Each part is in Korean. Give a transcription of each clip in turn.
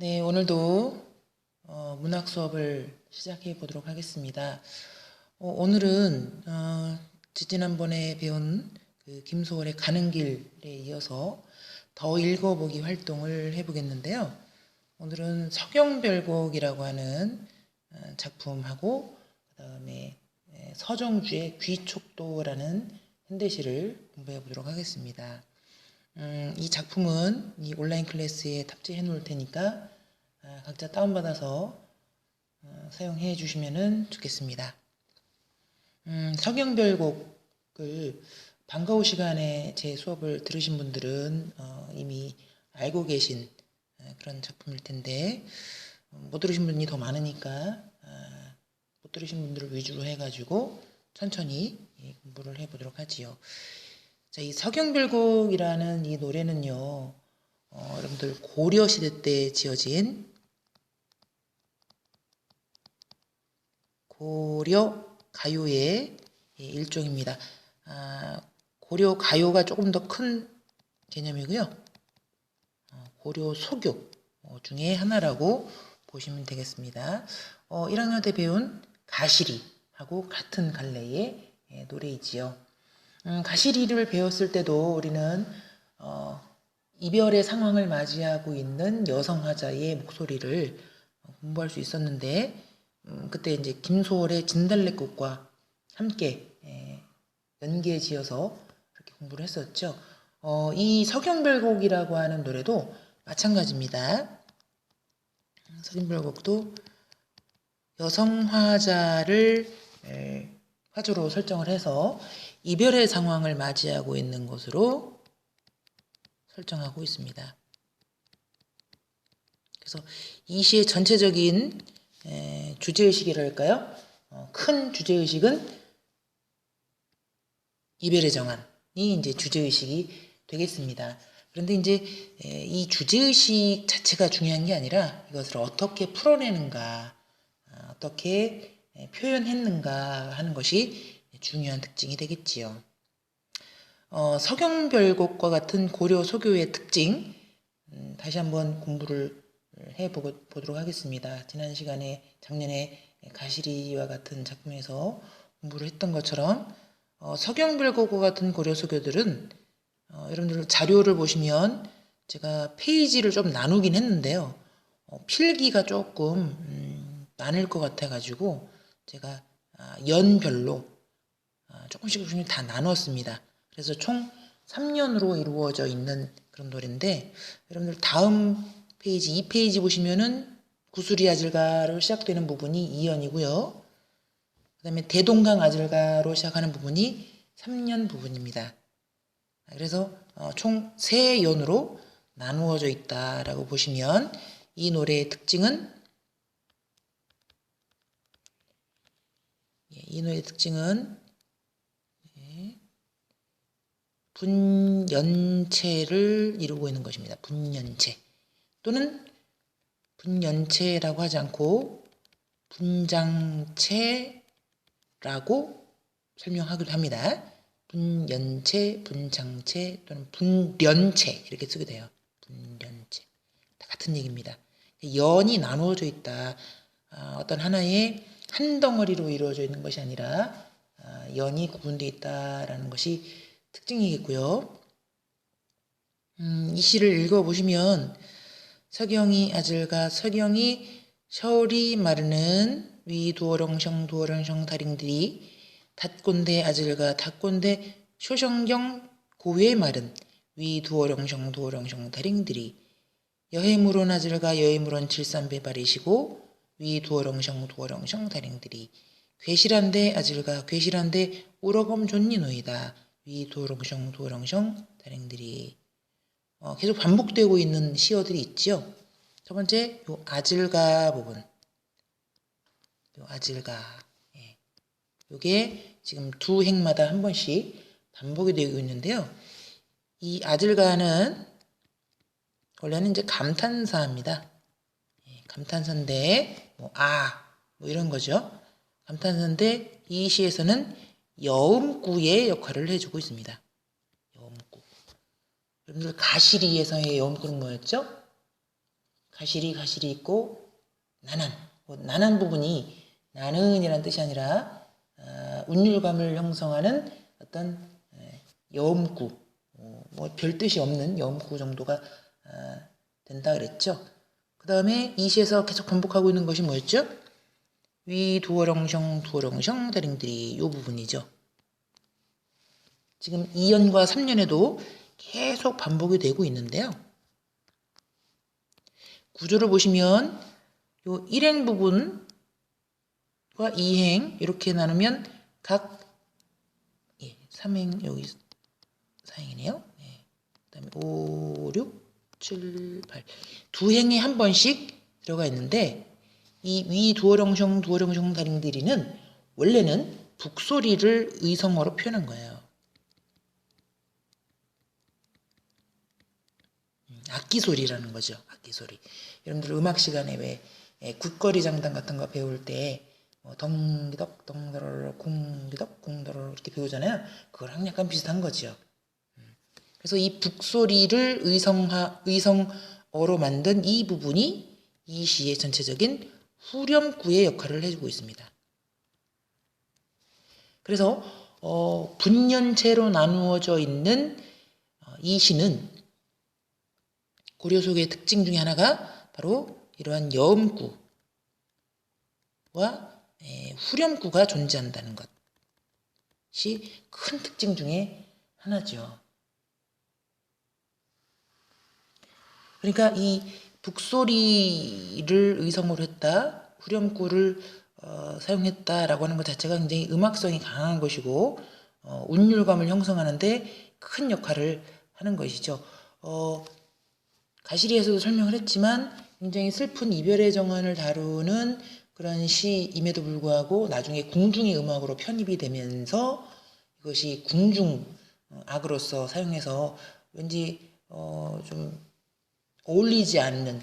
네, 오늘도 문학 수업을 시작해 보도록 하겠습니다. 오늘은 지지난번에 배운 그 김소월의 가는 길에 이어서 더 읽어보기 활동을 해보겠는데요. 오늘은 서경별곡이라고 하는 작품하고 그 다음에 서정주의 귀촉도라는 현대시를 공부해 보도록 하겠습니다. 이 작품은 이 온라인 클래스에 탑재해 놓을 테니까 각자 다운받아서 사용해 주시면 좋겠습니다. 서경별곡을 방과후 시간에 제 수업을 들으신 분들은 이미 알고 계신 그런 작품일 텐데 못 들으신 분이 더 많으니까 못 들으신 분들을 위주로 해가지고 천천히 공부를 해보도록 하지요. 자, 이 서경별곡이라는 이 노래는요, 여러분들 고려시대 때 지어진 고려 가요의 일종입니다. 고려 가요가 조금 더 큰 개념이고요. 고려 소교 중에 하나라고 보시면 되겠습니다. 1학년 때 배운 가시리하고 같은 갈래의 노래이지요. 가시리를 배웠을 때도 우리는 이별의 상황을 맞이하고 있는 여성 화자의 목소리를 공부할 수 있었는데 그때 이제 김소월의 진달래꽃과 함께 연계지어서 그렇게 공부를 했었죠. 이 서경별곡이라고 하는 노래도 마찬가지입니다. 서경별곡도 여성 화자를 화조로 설정을 해서 이별의 상황을 맞이하고 있는 것으로 설정하고 있습니다. 그래서 이 시의 전체적인 주제의식이랄까요? 큰 주제의식은 이별의 정한이 이제 주제의식이 되겠습니다. 그런데 이제 이 주제의식 자체가 중요한 게 아니라 이것을 어떻게 풀어내는가, 어떻게 표현했는가 하는 것이 중요한 특징이 되겠지요. 서경별곡과 같은 고려 소교의 특징, 다시 한번 공부를 해보도록 하겠습니다. 지난 시간에 작년에 가시리와 같은 작품에서 공부를 했던 것처럼 서경별곡과 같은 고려 소교들은 여러분들 자료를 보시면 제가 페이지를 좀 나누긴 했는데요. 필기가 조금 많을 것 같아가지고 제가 연별로 조금씩 다 나눴습니다. 그래서 총 3년으로 이루어져 있는 그런 노래인데 여러분들 다음 페이지 2페이지 보시면은 구수리 아질가로 시작되는 부분이 2연이고요. 그 다음에 대동강 아질가로 시작하는 부분이 3년 부분입니다. 그래서 총 3연으로 나누어져 있다라고 보시면 이 노래의 특징은 분연체를 이루고 있는 것입니다. 분연체 또는 분연체라고 하지 않고 분장체라고 설명하기도 합니다. 분연체, 분장체 또는 분련체 이렇게 쓰게 돼요. 분련체 다 같은 얘기입니다. 연이 나누어져 있다. 어떤 하나의 한 덩어리로 이루어져 있는 것이 아니라 연이 구분되어 있다라는 것이 특징이겠고요. 이 시를 읽어보시면 서경이 아질가 서경이 서울이 마르는 위 두어렁성 두어렁성 다링들이 닷꼰대 아질가 닷꼰대 쇼성경 고외 마른 위 두어렁성 두어렁성 다링들이 여해무론 아질가 여해무론 칠삼배 바리시고 위 두어렁성 두어렁성 다링들이 괴실한데 아질가 괴실한데 우러검 존니노이다 위 두어렁성 두어렁성 다링들이 계속 반복되고 있는 시어들이 있죠. 첫 번째, 요 아질가 부분. 요 아질가. 요게 지금 두 행마다 한 번씩 반복이 되고 있는데요. 이 아질가는 원래는 이제 감탄사입니다. 감탄사인데, 뭐 이런 거죠. 감탄사인데, 이 시에서는 여음구의 역할을 해주고 있습니다. 여음구. 여러분들 가시리에서의 여음구는 뭐였죠? 가시리 있고 나난. 나난 부분이 나는이라는 뜻이 아니라 운율감을 형성하는 어떤 여음구, 뭐 별 뜻이 없는 여음구 정도가 된다 그랬죠. 그 다음에 이 시에서 계속 반복하고 있는 것이 뭐였죠? 위 두어렁셩 다링들이 이 부분이죠. 지금 2년과 3년에도 계속 반복이 되고 있는데요. 구조를 보시면 요 1행 부분과 2행 이렇게 나누면 각 3행 여기 4행이네요. 그 다음에 5, 6, 7, 8 두 행에 한 번씩 들어가 있는데 이 위 두어렁셩 다링들이는 원래는 북소리를 의성어로 표현한 거예요. 악기 소리라는 거죠. 악기 소리. 여러분들 음악 시간에 왜 굿거리 장단 같은 거 배울 때 덩기덕 덩더러 공기덕 공더러 이렇게 배우잖아요. 그거랑 약간 비슷한 거죠. 그래서 이 북소리를 의성어로 만든 이 부분이 이 시의 전체적인 후렴구의 역할을 해주고 있습니다. 그래서 분연체로 나누어져 있는 이 시는 고려 속의 특징 중에 하나가 바로 이러한 여음구와 후렴구가 존재한다는 것이 큰 특징 중에 하나죠. 그러니까 이 북소리를 의성어로 했다, 후렴구를 사용했다라고 하는 것 자체가 굉장히 음악성이 강한 것이고 운율감을 형성하는데 큰 역할을 하는 것이죠. 가시리에서도 설명을 했지만 굉장히 슬픈 이별의 정원을 다루는 그런 시임에도 불구하고 나중에 궁중의 음악으로 편입이 되면서 이것이 궁중 악으로서 사용해서 왠지 좀 어울리지 않는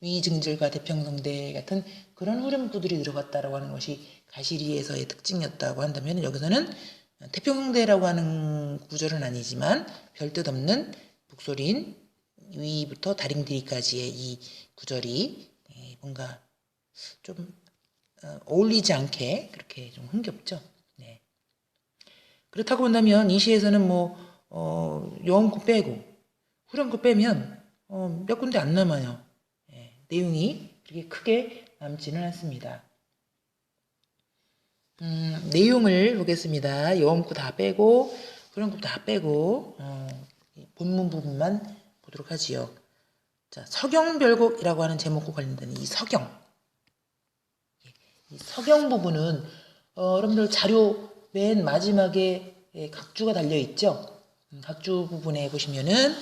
위증절과 대평성대 같은 그런 후렴구들이 들어갔다라고 하는 것이 가시리에서의 특징이었다고 한다면 여기서는 태평성대라고 하는 구절은 아니지만 별뜻 없는 북소리인 위부터 다링들이까지의 이 구절이 뭔가 좀 어울리지 않게 그렇게 좀 흥겹죠. 네. 그렇다고 본다면 이 시에서는 여음구 빼고 후렴구 빼면 몇 군데 안 남아요. 내용이 그렇게 크게 남지는 않습니다. 내용을 보겠습니다. 여음구 다 빼고 후렴구 다 빼고 본문 부분만 보도록 하지요. 자, 서경별곡이라고 하는 제목과 관련된 이 서경. 이 서경 부분은 여러분들 자료 맨 마지막에 각주가 달려 있죠. 각주 부분에 보시면은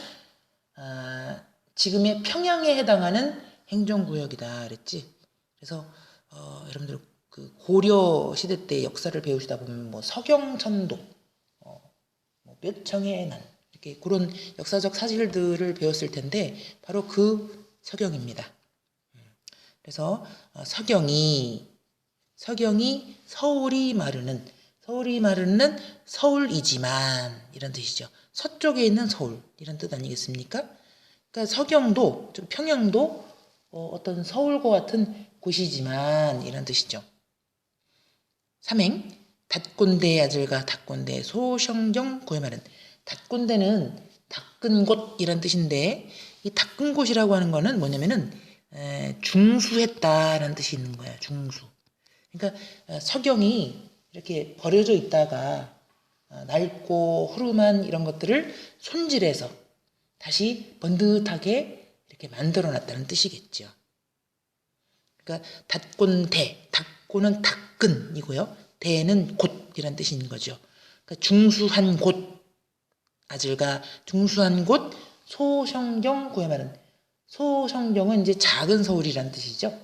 지금의 평양에 해당하는 행정구역이다 그랬지. 그래서 여러분들 그 고려 시대 때 역사를 배우시다 보면 서경천도, 몇 청의 난 이렇게 그런 역사적 사실들을 배웠을 텐데 바로 그 서경입니다. 그래서 서경이 서울이 마르는 서울이지만 이런 뜻이죠. 서쪽에 있는 서울 이런 뜻 아니겠습니까? 그러니까 서경도 평양도 어떤 서울과 같은 곳이지만 이런 뜻이죠. 삼행 닷곤대 아들과 닷곤대 소성경 고에 말은 닷곤대는 닦은 곳이란 뜻인데 이 닦은 곳이라고 하는 거는 뭐냐면은 중수했다라는 뜻이 있는 거예요. 중수. 그러니까 서경이 이렇게 버려져 있다가 낡고 흐름한 이런 것들을 손질해서 다시 번듯하게 이렇게 만들어 놨다는 뜻이겠죠. 그러니까 닷곤대, 닷곤은 닦은이고요. 대는 곳이란 뜻이 있는 거죠. 그러니까 중수한 곳, 아들과 중수한 곳, 소성경 고에 말은 소성경은 이제 작은 서울이란 뜻이죠.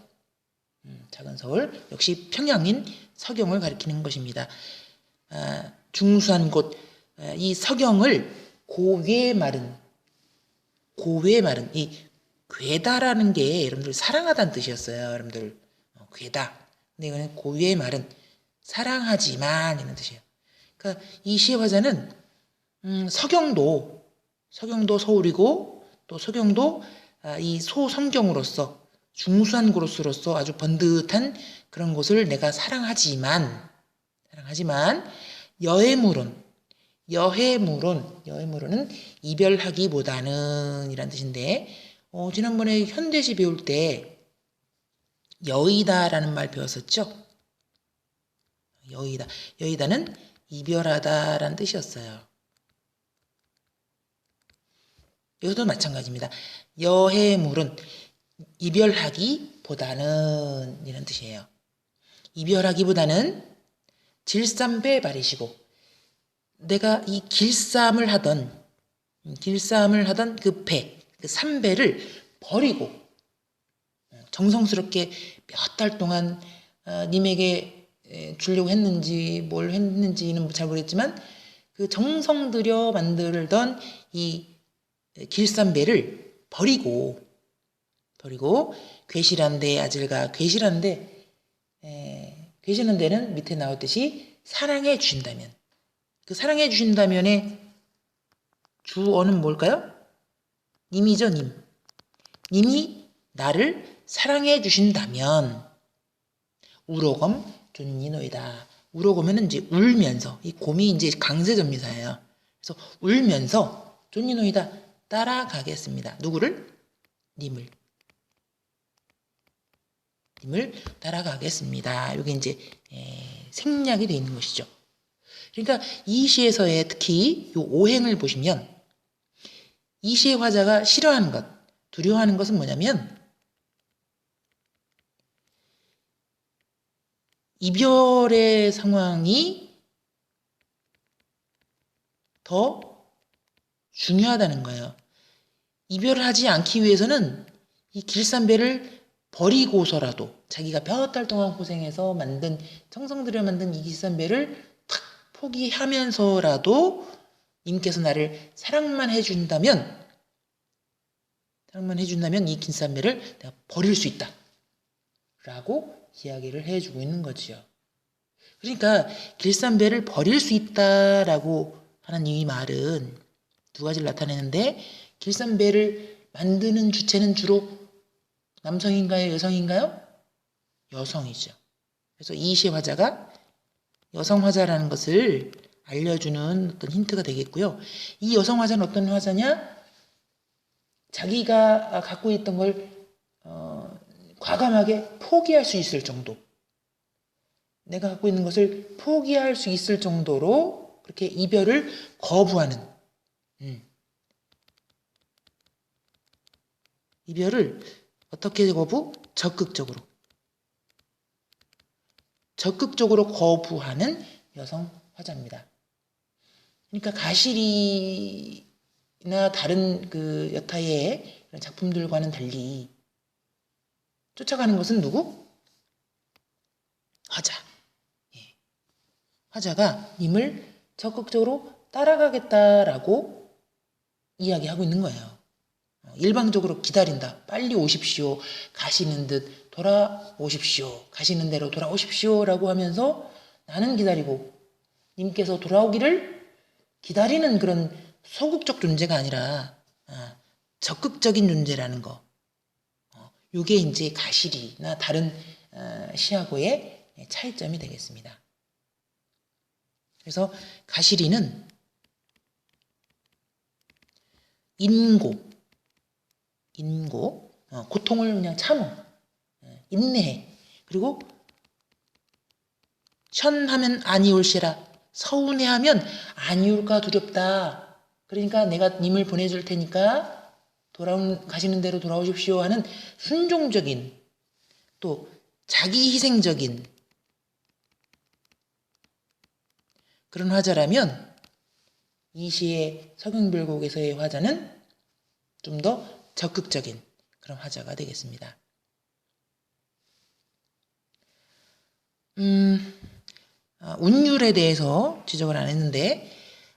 작은 서울, 역시 평양인 서경을 가리키는 것입니다. 중수한 곳, 이 서경을 고괴 마른, 이 괴다라는 게 여러분들 사랑하다는 뜻이었어요. 여러분들 괴다. 근데 이거는 고유의 말은 사랑하지만 이런 뜻이에요. 그러니까 이 시의 화자는 서경도 서울이고 또 서경도 이 소성경으로서 중수한 고로스로서 아주 번듯한 그런 곳을 내가 사랑하지만 여해물은 이별하기보다는 이란 뜻인데 지난번에 현대시 배울 때 여의다라는 말 배웠었죠? 여의다는 이별하다라는 뜻이었어요. 여기도 마찬가지입니다. 여해물은 이별하기보다는 이런 뜻이에요. 이별하기보다는 질삼배 바리시고 내가 이 길쌈을 하던 그 배, 그 삼배를 버리고 정성스럽게 몇 달 동안 님에게 주려고 했는지 뭘 했는지는 잘 모르겠지만 그 정성 들여 만들던 이 길쌈배를 버리고 괴실한데 아질가 괴실한데 괴실한 데는 밑에 나왔듯이 사랑해 주신다면 그 사랑해 주신다면의 주어는 뭘까요? 님이죠, 님. 님이 나를 사랑해 주신다면 우로검 존니노이다. 우로검은 이제 울면서 이 곰이 이제 강세전미사예요. 그래서 울면서 존니노이다 따라가겠습니다. 누구를? 님을 따라가겠습니다. 이게 이제 생략이 되어 있는 것이죠. 그러니까 이 시에서의 특히 이 오행을 보시면 이 시의 화자가 싫어하는 것, 두려워하는 것은 뭐냐면 이별의 상황이 더 중요하다는 거예요. 이별을 하지 않기 위해서는 이 길쌈배를 버리고서라도 자기가 몇 달 동안 고생해서 정성 들여 만든 이 길쌈배를 탁 포기하면서라도 님께서 나를 사랑만 해준다면 이 길쌈배를 내가 버릴 수 있다 라고 이야기를 해주고 있는 거지요. 그러니까 길쌈배를 버릴 수 있다라고 하는 이 말은 두 가지를 나타내는데 길쌈배를 만드는 주체는 주로 남성인가요? 여성인가요? 여성이죠. 그래서 이 시 화자가 여성 화자라는 것을 알려주는 어떤 힌트가 되겠고요. 이 여성 화자는 어떤 화자냐? 자기가 갖고 있던 걸 과감하게 포기할 수 있을 정도. 내가 갖고 있는 것을 포기할 수 있을 정도로 그렇게 이별을 거부하는 이별을 어떻게 거부? 적극적으로 거부하는 여성 화자입니다. 그러니까 가시리나 다른 그 여타의 작품들과는 달리 쫓아가는 것은 누구? 화자. 화자가 님을 적극적으로 따라가겠다라고 이야기하고 있는 거예요. 일방적으로 기다린다. 빨리 오십시오. 가시는 듯 돌아오십시오. 가시는 대로 돌아오십시오. 라고 하면서 나는 기다리고 님께서 돌아오기를 기다리는 그런 소극적 존재가 아니라 적극적인 존재라는 거. 이게 이제 가시리나 다른 시하고의 차이점이 되겠습니다. 그래서 가시리는 인고, 고통을 그냥 참어, 인내해. 그리고 션하면 아니올시라, 서운해하면 아니올까 두렵다. 그러니까 내가 님을 보내줄 테니까 가시는 대로 돌아오십시오 하는 순종적인 또 자기 희생적인 그런 화자라면 이 시의 서경별곡에서의 화자는 좀 더 적극적인 그런 화자가 되겠습니다. 운율에 대해서 지적을 안 했는데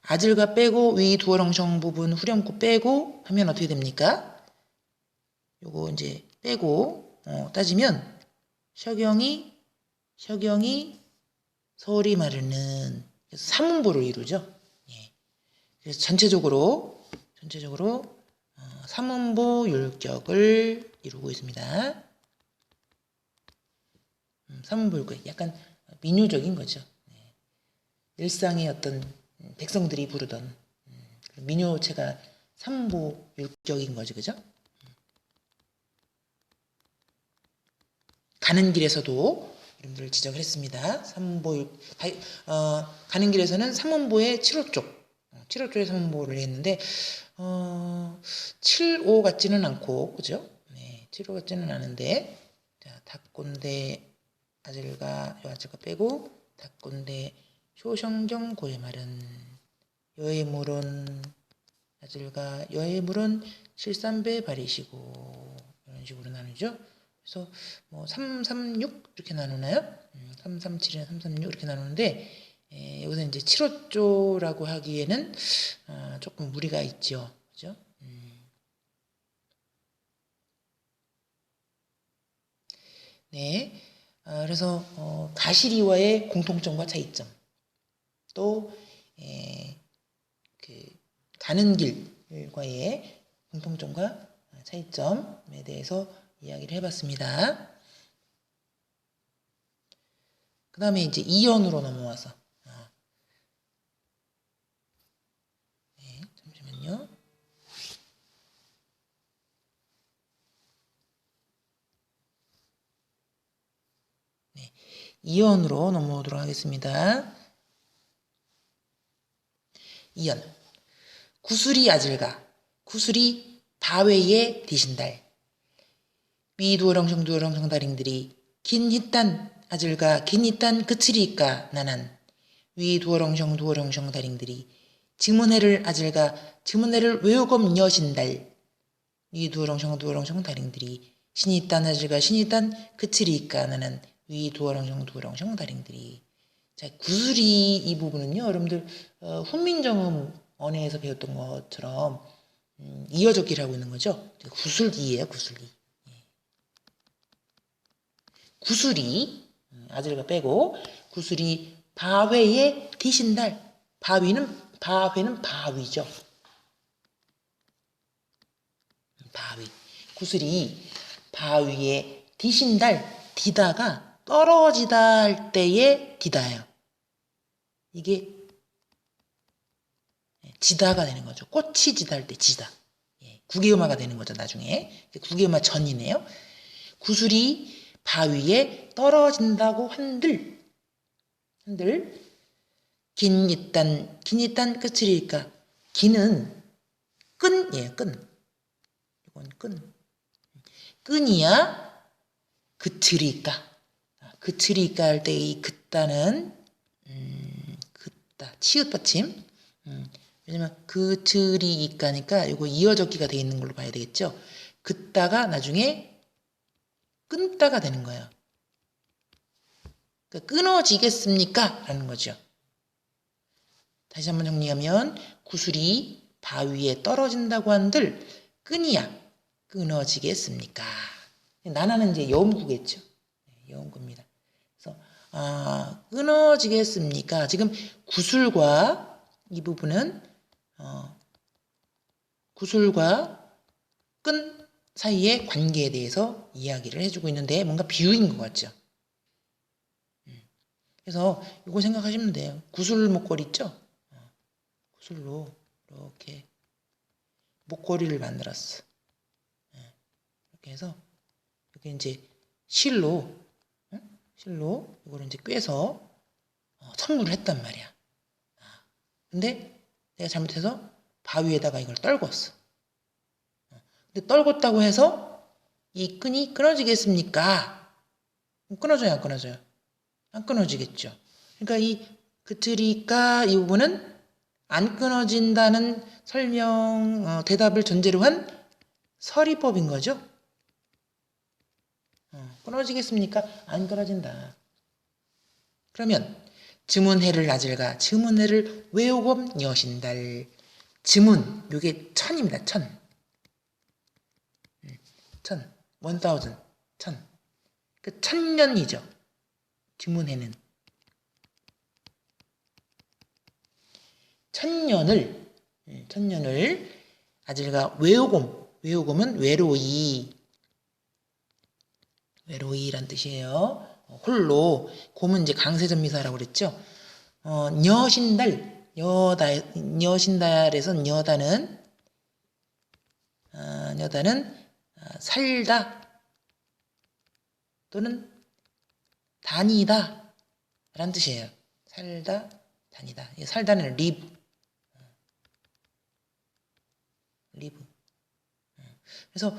아질과 빼고 위 두어렁청 부분 후렴구 빼고 하면 어떻게 됩니까? 요거 이제 빼고 따지면 셔경이 서울이 마르는 삼음보를 이루죠. 그래서 전체적으로 삼음보 율격을 이루고 있습니다. 삼음보 율격 약간 민요적인 거죠. 일상의 어떤 백성들이 부르던 민요체가 삼음보 율격인 거죠, 그죠? 가는 길에서도 여러분들 지적을 했습니다. 가는 길에서는 삼음보의 7호 쪽, 7호 쪽에 삼음보를 했는데 7호 같지는 않고, 그죠? 네, 7호 같지는 않은데, 자, 닭곤대 아질가, 요 아질가 빼고, 닭곤대 쇼성경 고의 말은 여의물은 아질가 여의물은 실삼배 발이시고 이런 식으로 나누죠. 그래서 뭐 336 이렇게 나누나요? 337이나 336 이렇게 나누는데 여기서 이제 7호조라고 하기에는 조금 무리가 있죠. 그죠? 네. 그래서 가시리와의 공통점과 차이점 또 그 가는 길과의 공통점과 차이점에 대해서 이야기를 해봤습니다. 그 다음에 이제 이연으로 넘어와서 네, 잠시만요. 네, 이연으로 넘어오도록 하겠습니다. 이연 구슬이 아질가 구슬이 바웨에 디신달 위두어렁성 두어렁성 다링들이 긴 히딴 아질가 긴 히딴 그치리까 나난 위두어렁성 두어렁성 다링들이 지문해를 아질가 지문해를 외우검 여신달 위두어렁성 두어렁성 다링들이 신이딴 아질가 신이딴 그치리까 나난 위두어렁성 두어렁성 다링들이 자, 구슬이 이 부분은요, 여러분들 훈민정음 언어에서 배웠던 것처럼 이어적기를 하고 있는 거죠. 구슬이에요, 구슬이. 구슬이 아들과 빼고 구슬이 바회에 디신달 바회는 바위죠. 바위. 구슬이 바위에 디신달 디다가 떨어지다 할 때에 디다예요. 이게 지다가 되는 거죠. 꽃이 지다 할 때 지다. 구개음화가 되는 거죠. 나중에. 구개음화 전이네요. 구슬이 바위에 떨어진다고 한들 긴 이딴 끝이니까 긴은 끈이에요. 끈. 이건 끈이야 그치리까. 그치리까 할 때 이 그따는 그따 치읓 받침. 왜냐면 그치리까니까 이거 이어적기가 돼 있는 걸로 봐야 되겠죠. 그따가 나중에 끊다가 되는 거예요. 그러니까 끊어지겠습니까? 라는 거죠. 다시 한번 정리하면 구슬이 바위에 떨어진다고 한들 끈이야 끊어지겠습니까? 나나는 이제 여음구겠죠. 여음구입니다. 그래서 끊어지겠습니까? 지금 구슬과 이 부분은 구슬과 끈 사이의 관계에 대해서 이야기를 해주고 있는데 뭔가 비유인 것 같죠. 그래서 이거 생각하시면 돼요. 구슬 목걸이 있죠? 구슬로 이렇게 목걸이를 만들었어. 이렇게 해서 이렇게 이제 실로 이거를 이제 꿰서 선물을 했단 말이야. 근데 내가 잘못해서 바위에다가 이걸 떨궜어. 근데 떨궜다고 해서 이 끈이 끊어지겠습니까? 끊어져요, 안 끊어져요? 안 끊어지겠죠. 그러니까 이 그트리까 이 부분은 안 끊어진다는 설명, 대답을 전제로 한 서리법인 거죠. 끊어지겠습니까? 안 끊어진다. 그러면 지문해를 나질가 지문해를 외우검 여신달 지문 요게 천입니다. 천 1000 그 천년이죠. 지문해는 천년을 아질가 외우곰 외호곰은 외로이. 외로이란 뜻이에요. 홀로. 곰은 이제 강세전미사라고 그랬죠. 여신달. 여신달에선 여다는 살다 또는 다니다 라는 뜻이에요. 살다, 다니다. 살다는 리브. 그래서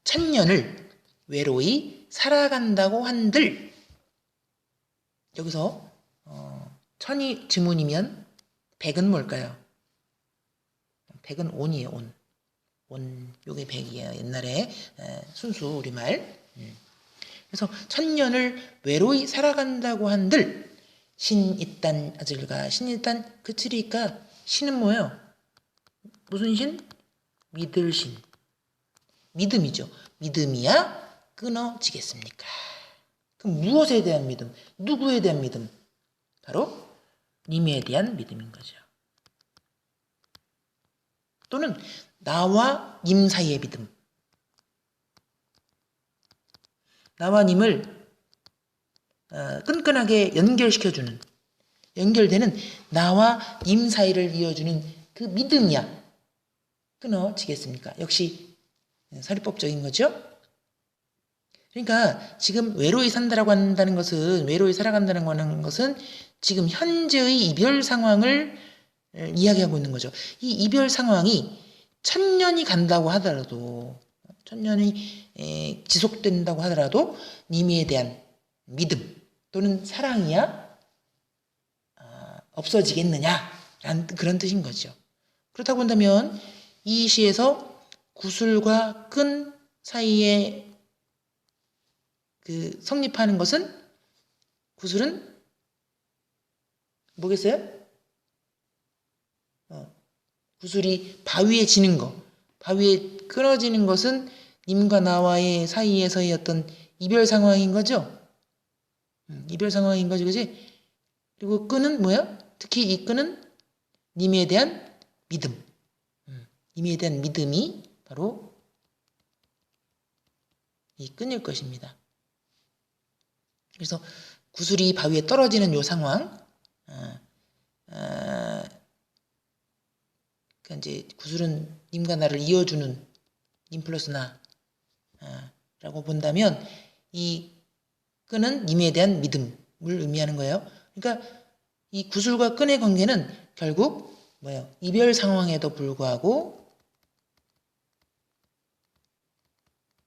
천년을 외로이 살아간다고 한들, 여기서 천이 지문이면 백은 뭘까요? 백은 온이에요. 온. 요게 백이에요. 옛날에 순수 우리말. 그래서 천년을 외로이 살아간다고 한들 신일단 아들과 신일단 그치리까 신은 뭐예요? 무슨 신? 믿을 신. 믿음이죠. 믿음이야 끊어지겠습니까? 그럼 무엇에 대한 믿음? 누구에 대한 믿음? 바로 님에 대한 믿음인 거죠. 또는 나와 님 사이의 믿음. 나와 님을 끈끈하게 연결되는 나와 님 사이를 이어주는 그 믿음이야 끊어지겠습니까? 역시 사리법적인 거죠. 그러니까 지금 외로이 산다라고 한다는 것은, 외로이 살아간다는 것은 지금 현재의 이별 상황을 이야기하고 있는 거죠. 이 이별 상황이 천년이 간다고 하더라도, 천년이 지속된다고 하더라도 님에 대한 믿음 또는 사랑이야 없어지겠느냐라는 그런 뜻인 거죠. 그렇다고 한다면 이 시에서 구슬과 끈 사이에 그 성립하는 것은, 구슬은 뭐겠어요? 구슬이 바위에 지는 거, 바위에 끊어지는 것은 님과 나와의 사이에서의 어떤 이별 상황인 거죠. 이별 상황인 거지, 그지? 그리고 끈은 뭐야? 특히 이 끈은 님에 대한 믿음. 님에 대한 믿음이 바로 이 끈일 것입니다. 그래서 구슬이 바위에 떨어지는 요 상황, 그러니까 이제 구슬은 님과 나를 이어주는 님 플러스 나라고 본다면 이 끈은 님에 대한 믿음을 의미하는 거예요. 그러니까 이 구슬과 끈의 관계는 결국 뭐예요? 이별 상황에도 불구하고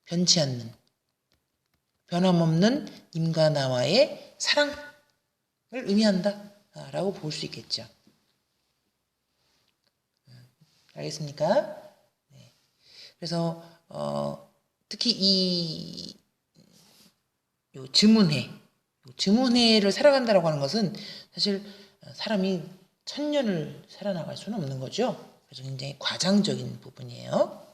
변치 않는, 변함없는 님과 나와의 사랑을 의미한다 라고 볼 수 있겠죠. 알겠습니까? 네. 그래서 특히 이 증운회를 살아간다라고 하는 것은 사실 사람이 천년을 살아나갈 수는 없는 거죠. 그래서 굉장히 과장적인 부분이에요.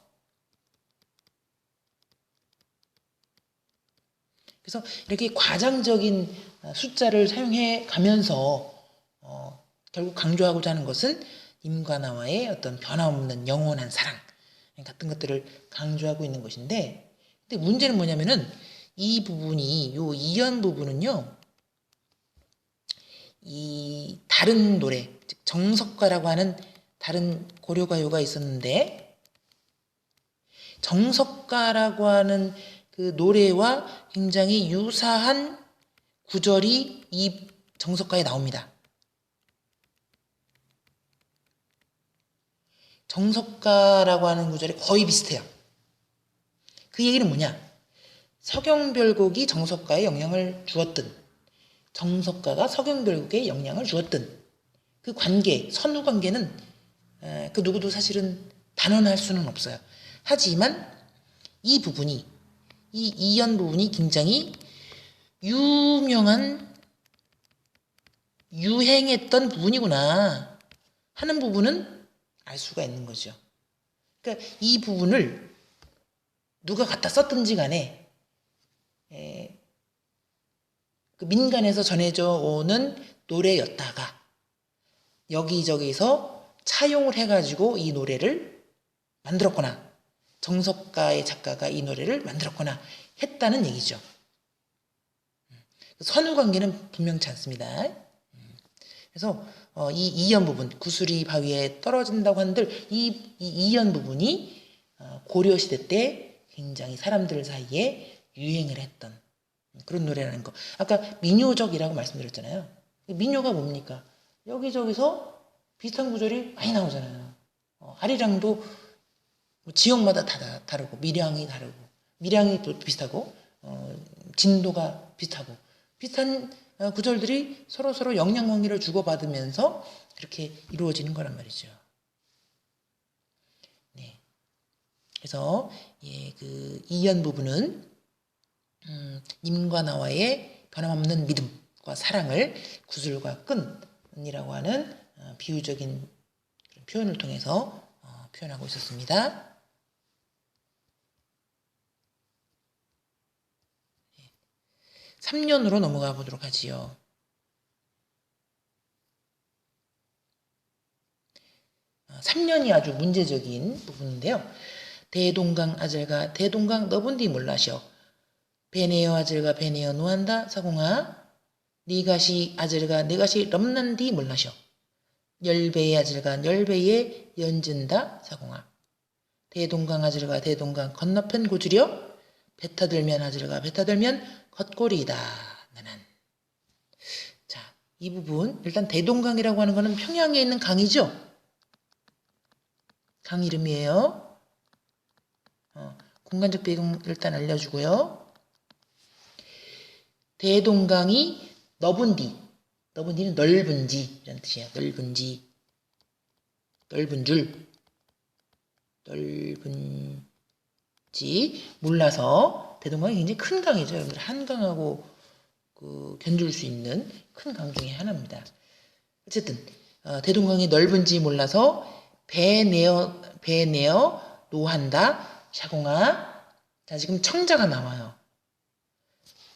그래서 이렇게 과장적인 숫자를 사용해 가면서 결국 강조하고자 하는 것은 님과 나와의 어떤 변함없는 영원한 사랑 같은 것들을 강조하고 있는 것인데, 근데 문제는 뭐냐면은 이 부분이, 요 이연 부분은요, 이 다른 노래, 즉 정석가라고 하는 다른 고려가요가 있었는데, 정석가라고 하는 그 노래와 굉장히 유사한 구절이 이 정석가에 나옵니다. 정석가라고 하는 구절이 거의 비슷해요. 그 얘기는 뭐냐? 서경별곡이 정석가에 영향을 주었든, 정석가가 서경별곡에 영향을 주었든, 그 관계, 선후 관계는 그 누구도 사실은 단언할 수는 없어요. 하지만 이 부분이, 이 이연 부분이 굉장히 유행했던 부분이구나 하는 부분은 알 수가 있는 거죠. 그러니까 이 부분을 누가 갖다 썼든지 간에 그 민간에서 전해져 오는 노래였다가 여기저기서 차용을 해가지고 이 노래를 만들었거나 정석가의 작가가 이 노래를 만들었거나 했다는 얘기죠. 선후 관계는 분명치 않습니다. 그래서 이 이연 부분, 구슬이 바위에 떨어진다고 한들 이 이연 부분이 고려시대 때 굉장히 사람들 사이에 유행을 했던 그런 노래라는 거. 아까 민요적이라고 말씀드렸잖아요. 민요가 뭡니까? 여기저기서 비슷한 구절이 많이 나오잖아요. 아리랑도 지역마다 다 다르고 밀양이 다르고 밀양이 또 비슷하고 진도가 비슷하고 비슷한 구절들이 서로 영향 관계를 주고받으면서 그렇게 이루어지는 거란 말이죠. 네. 그래서 그 이연 부분은 님과 나와의 변함없는 믿음과 사랑을 구슬과 끈이라고 하는 비유적인 표현을 통해서 표현하고 있었습니다. 3년으로 넘어가 보도록 하지요. 삼 3년이 아주 문제적인 부분인데요. 대동강 아들과 대동강 너분디 몰라셔. 베네어 아들과 베네어 노한다 사공아. 니가시 아들과 네가시 럼난디 몰라셔. 열배의 아들과 열배의 연진다 사공아. 대동강 아들과 대동강 건너편 고주려. 배 타들면 아들과 배 타들면 겉골이다 나는. 자, 이 부분 일단 대동강이라고 하는 거는 평양에 있는 강이죠. 강 이름이에요. 공간적 배경 일단 알려주고요. 대동강이 너분디, 너분디는 넓은지 이런 뜻이에요. 넓은지, 넓은 줄, 넓은지 몰라서. 대동강이 굉장히 큰 강이죠. 여러분들 한강하고 견줄 수 있는 큰 강 중에 하나입니다. 어쨌든 대동강이 넓은지 몰라서 배 내어 노한다 샤공아. 자, 지금 청자가 나와요.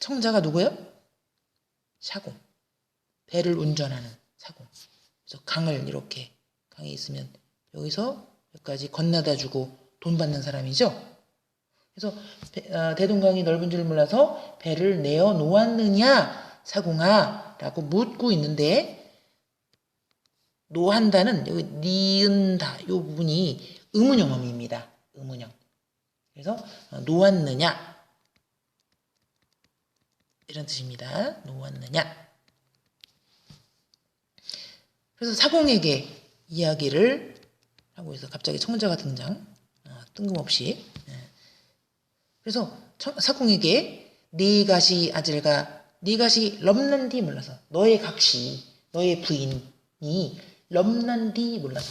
청자가 누구예요? 샤공. 배를 운전하는 샤공. 그래서 강을 이렇게 강에 있으면 여기서 여기까지 건너다 주고 돈 받는 사람이죠. 그래서 대동강이 넓은 줄 몰라서 배를 내어 놓았느냐 사공아 라고 묻고 있는데, 노한다는 여기 니은다 이 부분이 의문형어입니다. 의문형. 그래서 놓았느냐 이런 뜻입니다. 놓았느냐. 그래서 사공에게 이야기를 하고 있어. 갑자기 청자가 등장. 뜬금없이. 그래서 사공에게 네가시 아들과 네가시 럼난디 몰라서, 너의 각시, 너의 부인이 럼난디 몰라서.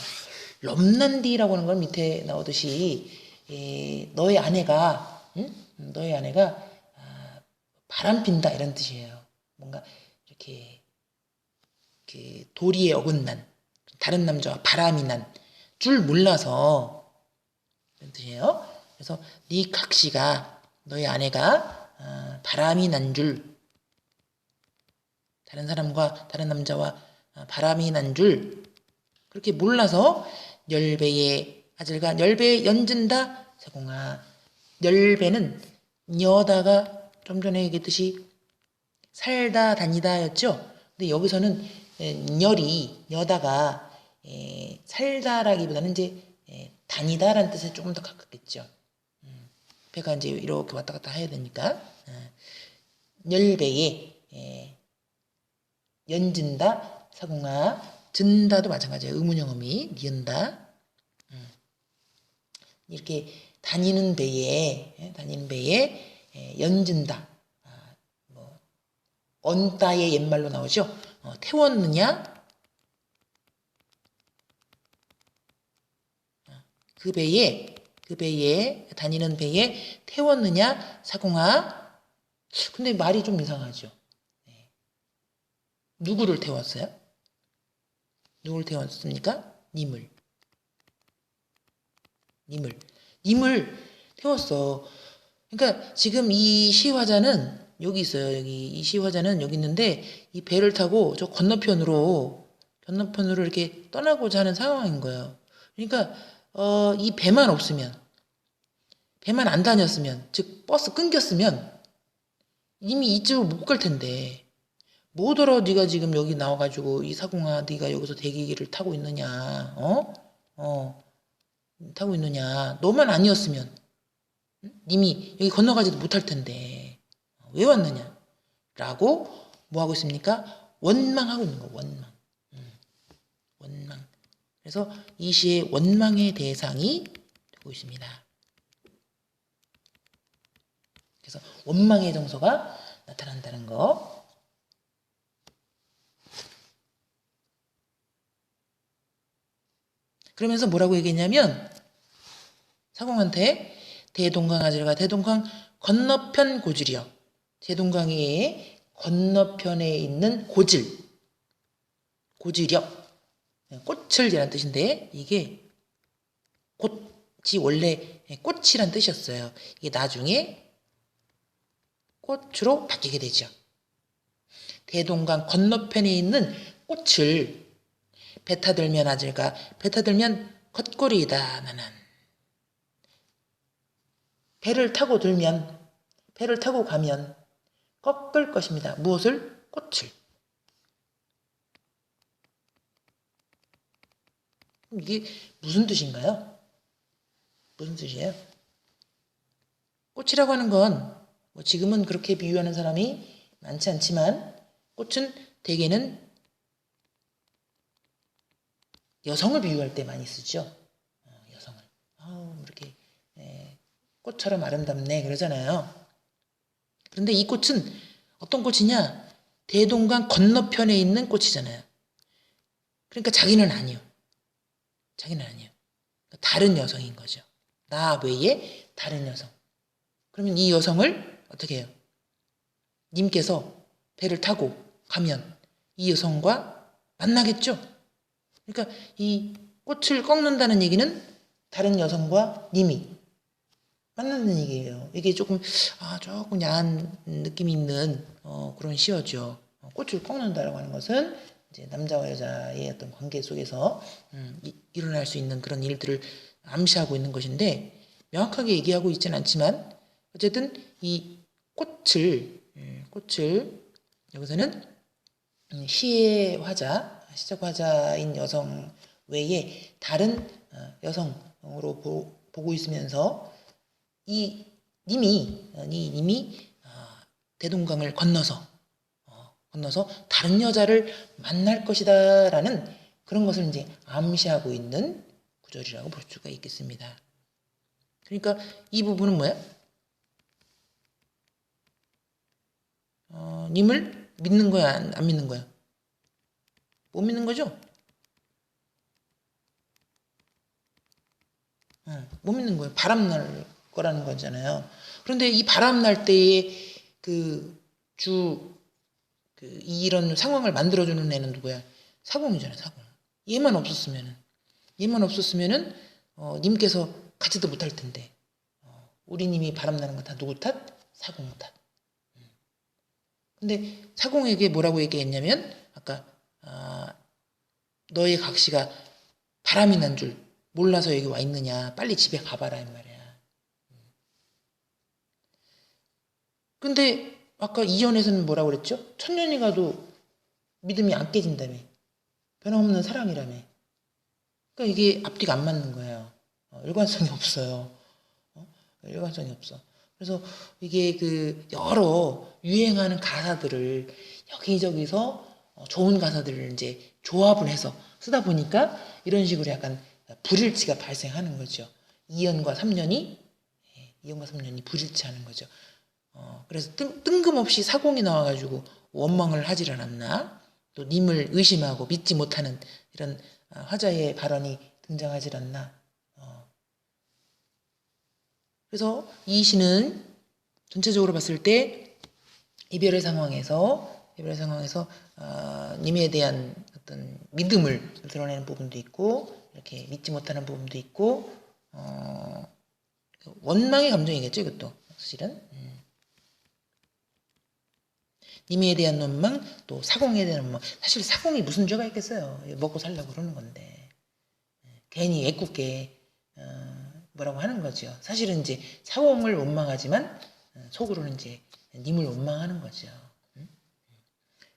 럼난디라고 하는 건 밑에 나오듯이 너의 아내가 너의 아내가 바람핀다 이런 뜻이에요. 뭔가 이렇게 도리에 어긋난, 다른 남자와 바람이 난 줄 몰라서 이런 뜻이에요. 그래서 네 각시가, 너의 아내가 바람이 난 줄, 다른 사람과 다른 남자와 바람이 난 줄 그렇게 몰라서 열배의 아들과 열배의 연진다 세공아. 열배는 여다가 좀 전에 얘기했듯이 살다 다니다였죠. 근데 여기서는 열이 여다가 살다라기보다는 이제 다니다라는 뜻에 조금 더 가깝겠죠. 배가 이제 이렇게 왔다 갔다 해야 되니까. 열배에 연진다 사공아. 진다도 마찬가지예요. 의문형음이 니은다. 이렇게 다니는 배에 연진다. 뭐 언따의 옛말로 나오죠. 태웠느냐? 그 배에 다니는 배에 태웠느냐 사공아. 근데 말이 좀 이상하죠. 누구를 태웠어요? 누굴 태웠습니까? 님을 태웠어. 그러니까 지금 이 시화자는 여기 있어요. 여기 이 시화자는 여기 있는데 이 배를 타고 저 건너편으로 이렇게 떠나고자 하는 상황인 거예요. 그러니까 이 배만 없으면, 배만 안 다녔으면, 즉 버스 끊겼으면 이미 이쪽으로 못 갈 텐데 뭐더러 네가 지금 여기 나와가지고 이 사공아 네가 여기서 대기기를 타고 있느냐, 타고 있느냐. 너만 아니었으면 님이 여기 건너가지도 못할 텐데 왜 왔느냐 라고 뭐 하고 있습니까? 원망하고 있는 거. 원망. 원망. 그래서 이 시의 원망의 대상이 되고 있습니다. 그래서 원망의 정서가 나타난다는 거. 그러면서 뭐라고 얘기했냐면 사공한테 대동강아지가 대동강 건너편 고질이요. 대동강의 건너편에 있는 고질. 고질이요. 꽃을이라는 뜻인데 이게 꽃이 원래 꽃이란 뜻이었어요. 이게 나중에 꽃으로 바뀌게 되죠. 대동강 건너편에 있는 꽃을 배 타들면 아질까 배 타들면 겉꼬리이다 나는. 배를 타고 들면 배를 타고 가면 꺾을 것입니다. 무엇을? 꽃을. 이게 무슨 뜻인가요? 무슨 뜻이에요? 꽃이라고 하는 건 뭐 지금은 그렇게 비유하는 사람이 많지 않지만 꽃은 대개는 여성을 비유할 때 많이 쓰죠. 여성을. 이렇게 꽃처럼 아름답네 그러잖아요. 그런데 이 꽃은 어떤 꽃이냐? 대동강 건너편에 있는 꽃이잖아요. 그러니까 자기는 아니요. 자기는 아니에요. 다른 여성인 거죠. 나 외에 다른 여성. 그러면 이 여성을 어떻게 해요? 님께서 배를 타고 가면 이 여성과 만나겠죠? 그러니까 이 꽃을 꺾는다는 얘기는 다른 여성과 님이 만나는 얘기예요. 이게 조금 야한 느낌이 있는 그런 시어죠. 꽃을 꺾는다라고 하는 것은 이제 남자와 여자의 어떤 관계 속에서 일어날 수 있는 그런 일들을 암시하고 있는 것인데 명확하게 얘기하고 있지는 않지만 어쨌든 이 꽃을 여기서는 시의 화자, 시적 화자인 여성 외에 다른 여성으로 보고 있으면서 이 님이 대동강을 건너서 다른 여자를 만날 것이다라는 그런 것을 이제 암시하고 있는 구절이라고 볼 수가 있겠습니다. 그러니까 이 부분은 뭐야? 님을 믿는 거야, 안 믿는 거야? 못 믿는 거죠? 못 믿는 거예요. 바람날 거라는 거잖아요. 그런데 이 바람날 때에 이런 상황을 만들어주는 애는 누구야? 사공이잖아요, 사공. 얘만 없었으면은, 님께서 가지도 못할 텐데, 우리 님이 바람나는 건 다 누구 탓? 사공 탓. 근데 사공에게 뭐라고 얘기했냐면 아까 너의 각시가 바람이 난 줄 몰라서 여기 와 있느냐 빨리 집에 가봐라 이 말이야. 근데 아까 이전에서는 뭐라고 그랬죠? 천년이 가도 믿음이 안 깨진다며. 변함없는 사랑이라며. 그러니까 이게 앞뒤가 안 맞는 거예요. 일관성이 없어요. 일관성이 없어. 그래서 이게 여러 유행하는 가사들을 여기저기서 좋은 가사들을 이제 조합을 해서 쓰다 보니까 이런 식으로 약간 불일치가 발생하는 거죠. 2년과 3년이 불일치하는 거죠. 그래서 뜬금없이 사공이 나와가지고 원망을 하질 않았나? 또 님을 의심하고 믿지 못하는 이런 화자의 발언이 등장하질 않나? 그래서 이 시는 전체적으로 봤을 때 이별의 상황에서 님에 대한 어떤 믿음을 드러내는 부분도 있고 이렇게 믿지 못하는 부분도 있고 원망의 감정이겠죠, 이것도 사실은. 님에 대한 원망, 또 사공에 대한 원망. 사실 사공이 무슨 죄가 있겠어요. 먹고 살려고 그러는 건데 괜히 애꿎게 뭐라고 하는 거죠. 사실은 이제 사공을 원망하지만 속으로는 이제 님을 원망하는 거죠.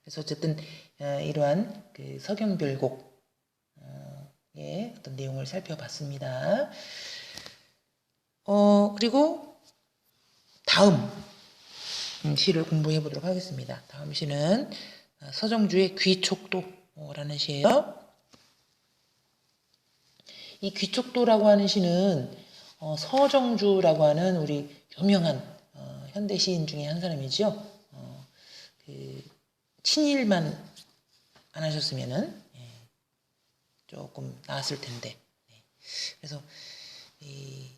그래서 어쨌든 이러한 그 서경별곡의 어떤 내용을 살펴봤습니다. 그리고 다음 시를 공부해 보도록 하겠습니다. 다음 시는 서정주의 귀촉도라는 시예요. 이 귀촉도라고 하는 시는 서정주라고 하는 우리 유명한 현대 시인 중에 한 사람이죠. 그 친일만 안 하셨으면은 조금 나았을 텐데. 그래서 이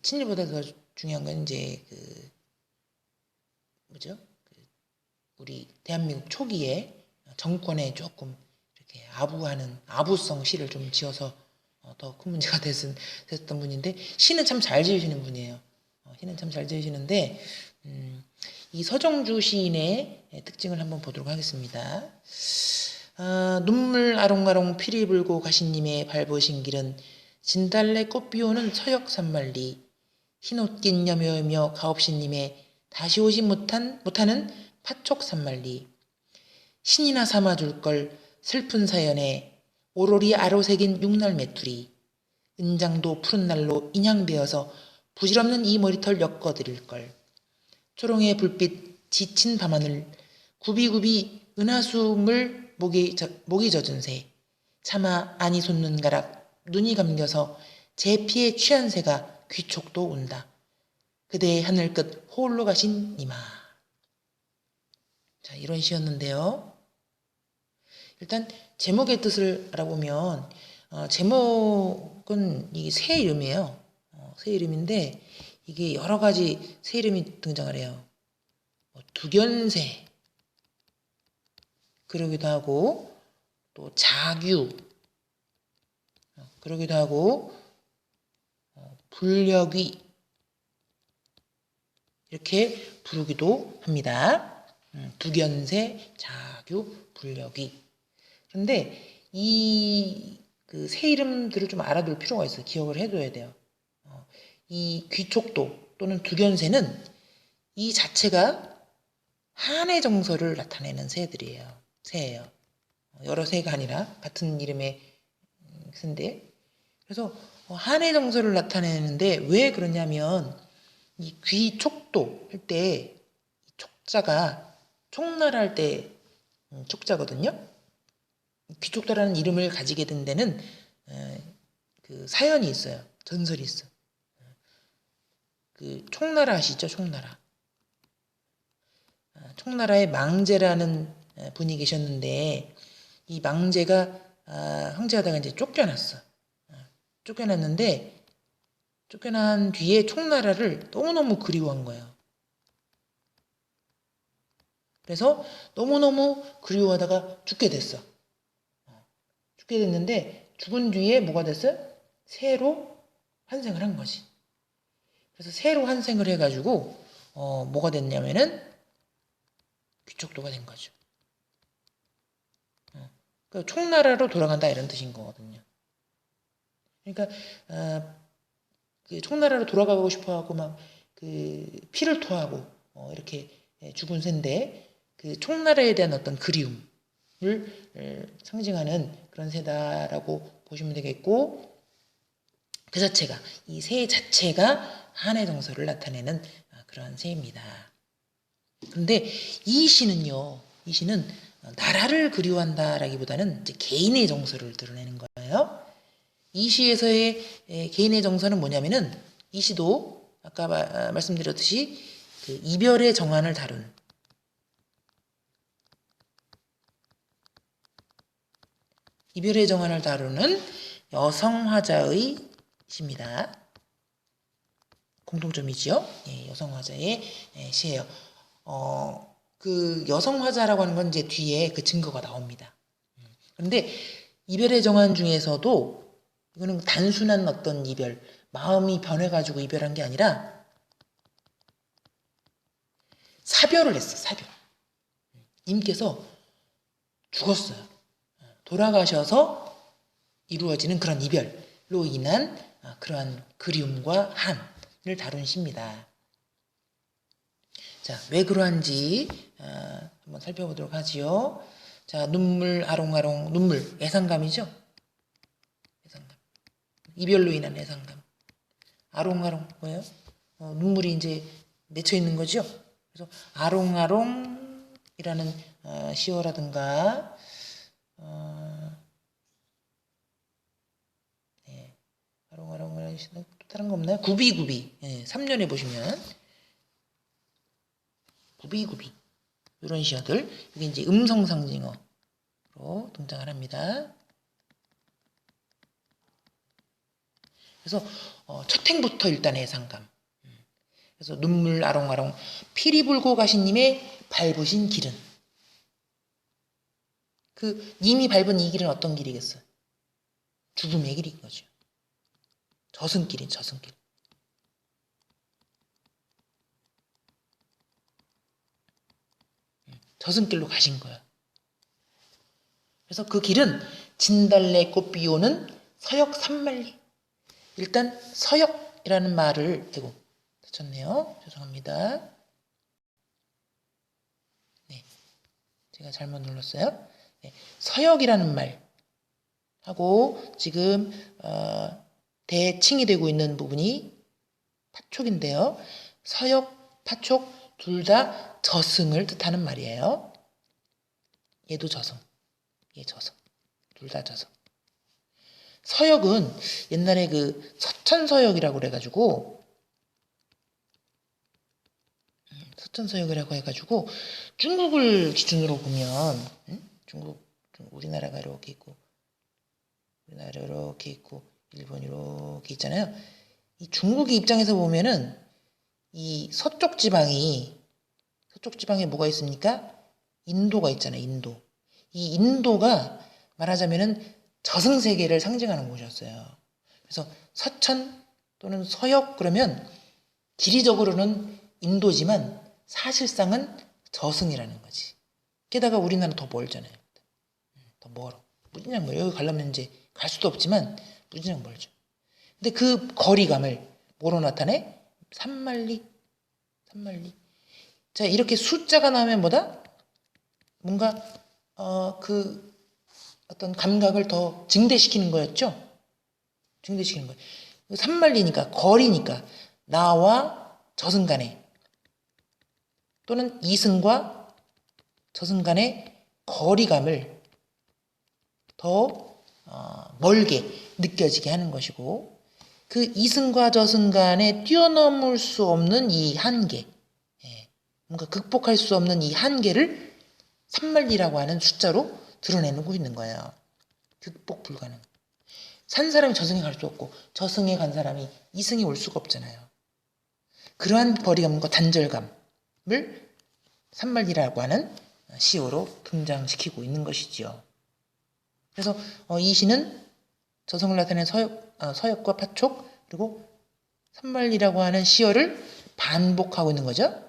친일보다 더 중요한 건 이제 그 뭐죠? 우리 대한민국 초기에 정권에 조금 이렇게 아부하는 아부성 시를 좀 지어서 더 큰 문제가 됐었던 분인데 시는 참 잘 지으시는 분이에요. 시는 참 잘 지으시는데 이 서정주 시인의 특징을 한번 보도록 하겠습니다. 눈물 아롱아롱 피리 불고 가시님의 밟으신 길은 진달래 꽃 비오는 서역 산만리 흰옷 낀 여며여며 가옵시님의 다시 오지 못하는 파촉 산만리 신이나 삼아줄 걸 슬픈 사연에 오로리 아로새긴 육날 메뚜리 은장도 푸른 날로 인향되어서 부질없는 이 머리털 엮어드릴 걸 초롱의 불빛 지친 밤하늘 구비구비 은하수물 목이 젖은 새 차마 안이 솟는 가락 눈이 감겨서 제 피에 취한 새가 귀촉도 온다. 그대의 하늘 끝 홀로 가신 이마. 자, 이런 시였는데요. 일단 제목의 뜻을 알아보면 제목은 이 새 이름이에요. 새 이름인데 이게 여러 가지 새 이름이 등장을 해요. 두견새 그러기도 하고 또 자규 그러기도 하고 불력위 이렇게 부르기도 합니다. 두견새, 자규, 불력위. 그런데 이 그 새 이름들을 좀 알아둘 필요가 있어요. 기억을 해둬야 돼요. 이 귀촉도 또는 두견새는 이 자체가 한의 정서를 나타내는 새예요. 여러 새가 아니라 같은 이름의 새인데 그래서 한의 정서를 나타내는데 왜 그러냐면 이 귀촉도 할 때 촉자가 촉나라 할 때 촉자거든요. 귀촉도라는 이름을 가지게 된 데는 그 사연이 있어요. 전설이 있어. 그 총나라 아시죠? 총나라. 총나라에 망제라는 분이 계셨는데 이 망제가 황제하다가 이제 쫓겨났어. 쫓겨났는데 쫓겨난 뒤에 총나라를 너무너무 그리워한 거예요. 그래서 너무너무 그리워하다가 죽게 됐어. 죽게 됐는데 죽은 뒤에 뭐가 됐어요? 새로 환생을 한 거지. 그래서 새로 환생을 해가지고 뭐가 됐냐면은 귀촉도가 된 거죠. 그러니까 총나라로 돌아간다 이런 뜻인 거거든요. 그러니까 그 총나라로 돌아가고 싶어하고 막 그 피를 토하고 이렇게 죽은 새인데 그 총나라에 대한 어떤 그리움을 상징하는 그런 새다라고 보시면 되겠고 그 자체가 이 새 자체가 한의 정서를 나타내는 그런 새입니다. 그런데 이 시는 나라를 그리워한다라기보다는 이제 개인의 정서를 드러내는 거예요. 이 시에서의 개인의 정서는 뭐냐면은 이 시도 아까 말씀드렸듯이 그 이별의 정환을 다룬 이별의 정환을 다루는 여성 화자의 시입니다. 공통점이지요. 예, 여성 화자의 시예요. 그 여성 화자라고 하는 건 이제 뒤에 그 증거가 나옵니다. 그런데 이별의 정환 중에서도 이거는 단순한 어떤 이별, 마음이 변해가지고 이별한 게 아니라 사별을 했어, 사별. 님께서 죽었어요. 돌아가셔서 이루어지는 그런 이별로 인한 그러한 그리움과 한을 다룬 시입니다. 자, 왜 그러한지 한번 살펴보도록 하지요. 자, 눈물 아롱아롱, 눈물 애상감이죠. 애상감. 이별로 인한 애상감. 아롱아롱 뭐예요? 눈물이 이제 맺혀 있는 거죠. 그래서 아롱아롱이라는 시어라든가 네, 아롱아롱이라는 시어 또 다른 거 없나요? 구비구비. 네, 3년에 보시면 구비구비 이런 시어들 이게 이제 음성 상징어로 등장을 합니다. 그래서 첫 행부터 일단 애상감. 그래서 눈물 아롱아롱 피리 불고 가신님의 밟으신 길은 그 님이 밟은 이 길은 어떤 길이겠어요? 죽음의 길인 거죠. 저승길인 저승길. 저승길로 가신 거야. 그래서 그 길은 진달래 꽃 비오는 서역 산만리. 일단 서역이라는 말을 다쳤네요. 죄송합니다. 네, 제가 잘못 눌렀어요. 네, 서역이라는 말 하고 지금 대칭이 되고 있는 부분이 파촉인데요. 서역, 파촉 둘 다 저승을 뜻하는 말이에요. 얘도 저승, 얘 저승, 둘 다 저승. 서역은 옛날에 그 서천서역이라고 그래가지고 서천서역이라고 해가지고 중국을 기준으로 보면 중국 우리나라가 이렇게 있고 우리나라 이렇게 있고 일본 이렇게 있잖아요. 이 중국의 입장에서 보면은 이 서쪽 지방에 뭐가 있습니까? 인도가 있잖아요. 인도. 이 인도가 말하자면은 저승세계를 상징하는 곳이었어요. 그래서 서천 또는 서역 그러면 지리적으로는 인도지만 사실상은 저승이라는 거지. 게다가 우리나라 더 멀잖아요. 더 멀어. 무진장 멀어. 여기 가려면 이제 갈 수도 없지만 무진장 멀죠. 근데 그 거리감을 뭐로 나타내? 산만리. 자, 이렇게 숫자가 나오면 뭐다? 뭔가 그 어떤 감각을 더 증대시키는 거였죠. 증대시키는 거예요. 산만리니까 거리니까 나와 저승 간에 또는 이승과 저승 간의 거리감을 더 멀게 느껴지게 하는 것이고 그 이승과 저승 간에 뛰어넘을 수 없는 이 한계, 뭔가 극복할 수 없는 이 한계를 산만리라고 하는 숫자로 드러내고 있는 거예요. 극복 불가능. 산 사람이 저승에 갈 수 없고 저승에 간 사람이 이승에 올 수가 없잖아요. 그러한 거리감과 단절감을 산만리라고 하는 시어로 등장시키고 있는 것이지요. 그래서 이 시는 저승을 나타낸 서역과 파촉 그리고 산만리라고 하는 시어를 반복하고 있는 거죠.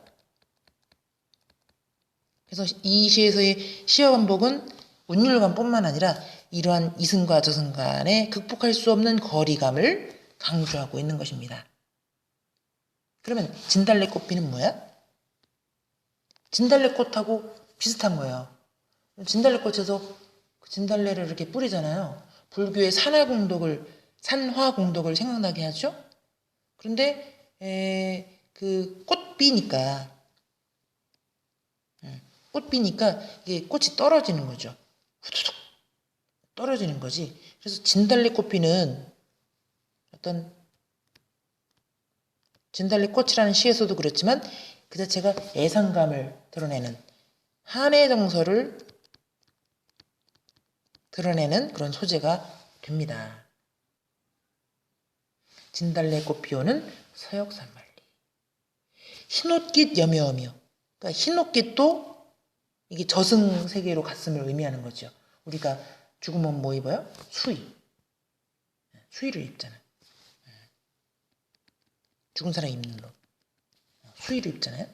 그래서 이 시에서의 시어 반복은 운율감뿐만 아니라 이러한 이승과 저승 간의 극복할 수 없는 거리감을 강조하고 있는 것입니다. 그러면 진달래꽃비는 뭐야? 진달래꽃하고 비슷한 거예요. 진달래꽃에서 그 진달래를 이렇게 뿌리잖아요. 불교의 산화공덕을 생각나게 하죠. 그런데 그 꽃비니까 이게 꽃이 떨어지는 거죠. 후두둑 떨어지는 거지. 그래서 진달래꽃비는 어떤 진달래꽃이라는 시에서도 그렇지만 그 자체가 애상감을 드러내는 한의 정서를 드러내는 그런 소재가 됩니다. 진달래꽃 피오는 서역산만리. 흰옷깃 여며여며. 그러니까 흰옷깃도 이게 저승 세계로 갔음을 의미하는 거죠. 우리가 죽으면 뭐 입어요? 수의를 입잖아요. 죽은 사람이 입는 옷. 수의를 입잖아요.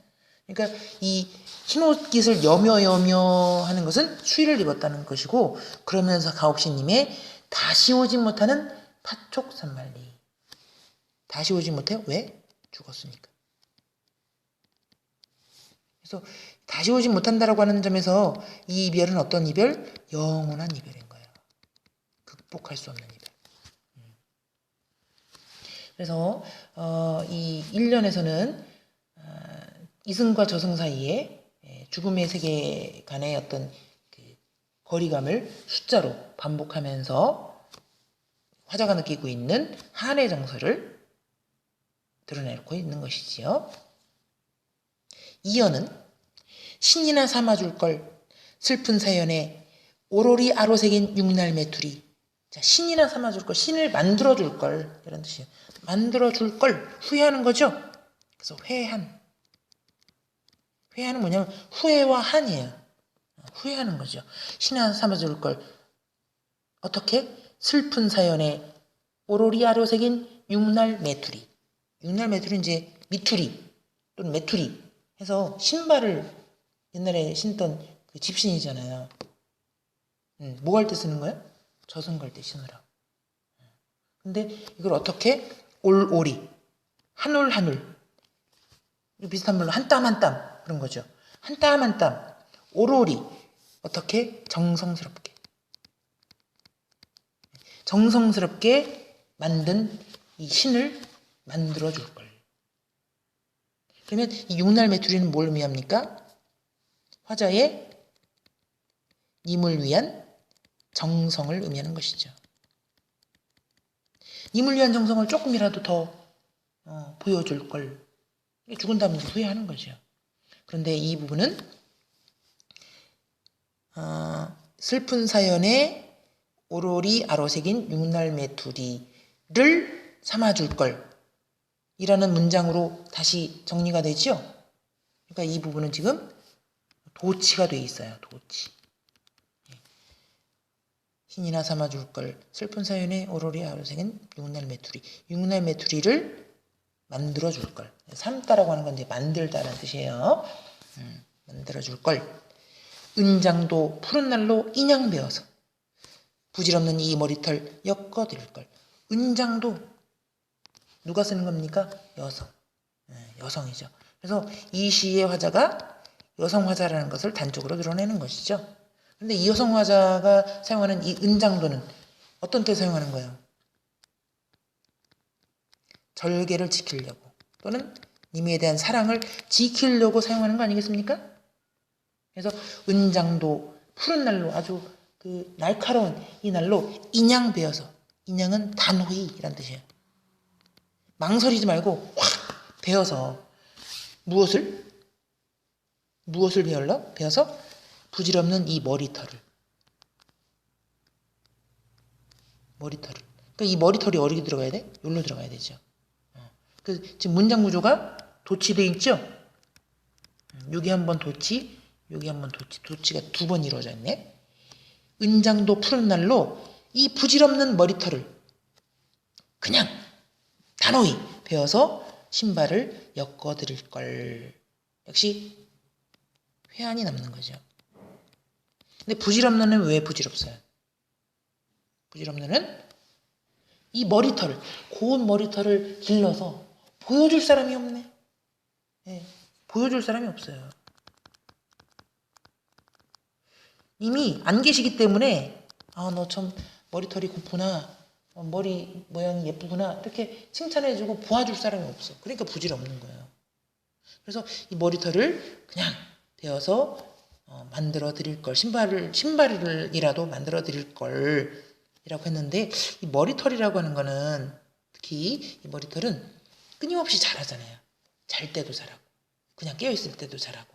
그러니까 이 흰옷깃을 여며여며 하는 것은 수의를 입었다는 것이고 그러면서 가옥신님의 다시 오지 못하는 파촉산만리. 다시 오지 못해요. 왜? 죽었으니까. 그래서 다시 오지 못한다라고 하는 점에서 이 이별은 어떤 이별? 영원한 이별인 거예요. 극복할 수 없는 이별. 그래서 이 1년에서는 이승과 저승 사이에 죽음의 세계 간의 어떤 그 거리감을 숫자로 반복하면서 화자가 느끼고 있는 한의 정서를 드러내놓고 있는 것이지요. 이어는 신이나 삼아줄 걸 슬픈 사연에 오로리 아로새긴 육날 메투리. 자, 신이나 삼아줄 걸, 신을 만들어줄 걸, 이런 뜻이에요. 만들어줄 걸 후회하는 거죠. 그래서 회한. 회한은 뭐냐면 후회와 한이에요. 후회하는 거죠. 신이나 삼아줄 걸 어떻게? 슬픈 사연에 오로리 아로새긴 육날 메투리. 육날 메투리는 이제 미투리 또는 메투리 해서 신발을 옛날에 신던 그 집신이잖아요. 뭐 할 때 쓰는 거예요? 젖은 걸 때 신으라. 근데 이걸 어떻게? 올오리, 한올 한올. 비슷한 말로 한 땀 한 땀 그런 거죠. 한 땀 한 땀. 오로리 어떻게? 정성스럽게. 정성스럽게 만든 이 신을 만들어줄 걸. 그러면 이 육날 메투리는 뭘 의미합니까? 화자의 님을 위한 정성을 의미하는 것이죠. 님을 위한 정성을 조금이라도 더 보여줄 걸. 죽은 다음에 후회하는 거죠. 그런데 이 부분은 슬픈 사연에 오로리 아로새긴 육날 메투리를 삼아줄 걸 이라는 문장으로 다시 정리가 되죠. 그러니까 이 부분은 지금 도치가 돼 있어요. 도치. 신이나 삼아줄 걸 슬픈 사연에 오로리 아로새긴 육날 메투리. 육날 메투리를 만들어줄 걸. 삼다라고 하는 건 이제 만들다라는 뜻이에요. 만들어줄 걸. 은장도 푸른 날로 인양 베어서 부질없는 이 머리털 엮어드릴 걸. 은장도 누가 쓰는 겁니까? 여성. 여성이죠. 그래서 이 시의 화자가 여성 화자라는 것을 단적으로 드러내는 것이죠. 근데 이 여성 화자가 사용하는 이 은장도는 어떤 때 사용하는 거예요? 절개를 지키려고 또는 님에 대한 사랑을 지키려고 사용하는 거 아니겠습니까? 그래서 은장도 푸른 날로 아주 그 날카로운 이 날로 인양 베어서, 인양은 단호히라는 뜻이에요. 망설이지 말고 확 베어서 무엇을 베어서 부질없는 이 머리털을. 그러니까 이 머리털이 어디에 들어가야 돼? 여기로 들어가야 되죠. 그 지금 문장 구조가 도치돼 있죠? 여기 한번 도치, 여기 한번 도치. 도치가 두 번 이루어져 있네. 은장도 푸른 날로 이 부질없는 머리털을 그냥 단호히 베어서 신발을 엮어드릴 걸. 역시 회한이 남는 거죠. 근데 부질없는은 왜 부질없어요? 부질없는은 이 머리털을, 고운 머리털을 길러서 보여줄 사람이 없네. 보여줄 사람이 없어요. 이미 안 계시기 때문에 너 참 머리털이 곱구나, 머리 모양이 예쁘구나 이렇게 칭찬해주고 보아줄 사람이 없어. 그러니까 부질없는 거예요. 그래서 이 머리털을 그냥 베어서 만들어 드릴 걸, 신발이라도 만들어 드릴 걸 이라고 했는데, 이 머리털이라고 하는 거는 특히 이 머리털은 끊임없이 자라잖아요. 잘 때도 자라고 그냥 깨어있을 때도 자라고.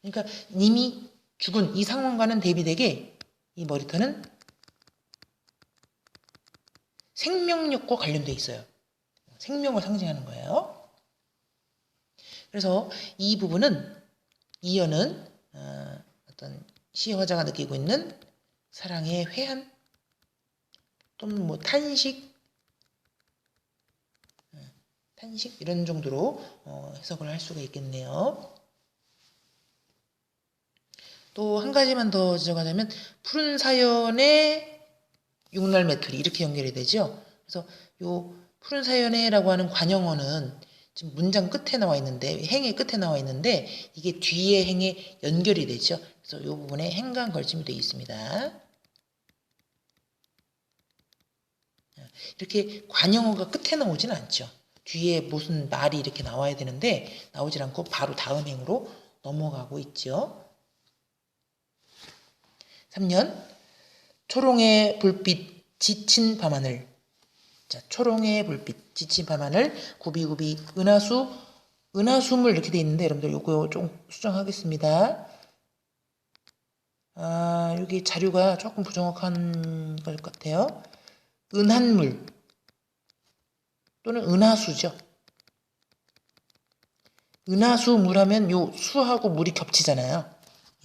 그러니까 님이 죽은 이 상황과는 대비되게 이 머리털은 생명력과 관련돼 있어요. 생명을 상징하는 거예요. 그래서 이 부분은 이어는 어떤 시의 화자가 느끼고 있는 사랑의 회한 또는 뭐 탄식 이런 정도로 해석을 할 수가 있겠네요. 또 한 가지만 더 지적하자면 푸른 사연의 육날 메투리 이렇게 연결이 되죠. 그래서 요 푸른 사연에라고 하는 관형어는 지금 문장 끝에 나와 있는데, 행의 끝에 나와 있는데 이게 뒤에 행에 연결이 되죠. 그래서 이 부분에 행간 걸침이 되어 있습니다. 이렇게 관형어가 끝에 나오진 않죠. 뒤에 무슨 말이 이렇게 나와야 되는데 나오질 않고 바로 다음 행으로 넘어가고 있죠. 3년 초롱의 불빛 지친 밤하늘. 자, 초롱의 불빛 지친 밤하늘 구비구비 은하수물 이렇게 돼 있는데 여러분들 요거 좀 수정하겠습니다. 여기 자료가 조금 부정확한 것 같아요. 은한물 또는 은하수죠. 은하수물 하면 요 수하고 물이 겹치잖아요.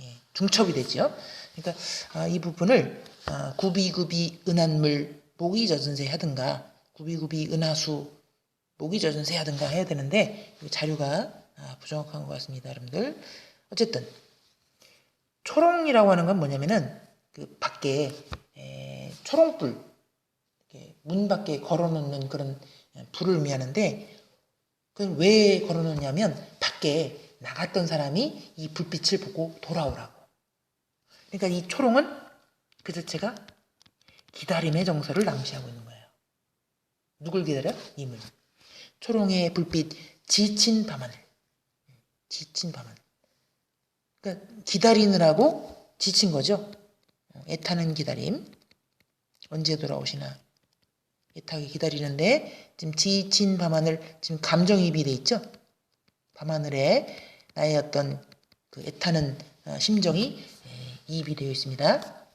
예, 중첩이 되죠. 그러니까 이 부분을 구비구비 은한물 목이 젖은 새 하든가 구비구비 은하수 목이 젖은 새 하든가 해야 되는데 자료가 부정확한 것 같습니다. 여러분들. 어쨌든 초롱이라고 하는 건 뭐냐면은 그 밖에 초롱불 문 밖에 걸어놓는 그런 불을 의미하는데 그걸 왜 걸어놓냐면 밖에 나갔던 사람이 이 불빛을 보고 돌아오라고. 그러니까 이 초롱은 그 자체가 기다림의 정서를 남시하고 있는 거예요. 누굴 기다려? 님을. 초롱의 불빛 지친 밤하늘. 지친 밤하늘. 그러니까 기다리느라고 지친 거죠. 애타는 기다림. 언제 돌아오시나. 애타게 기다리는데 지금 지친 밤하늘 지금 감정이입이 돼 있죠. 밤하늘에 나의 어떤 그 애타는 심정이 이입이 되어 있습니다.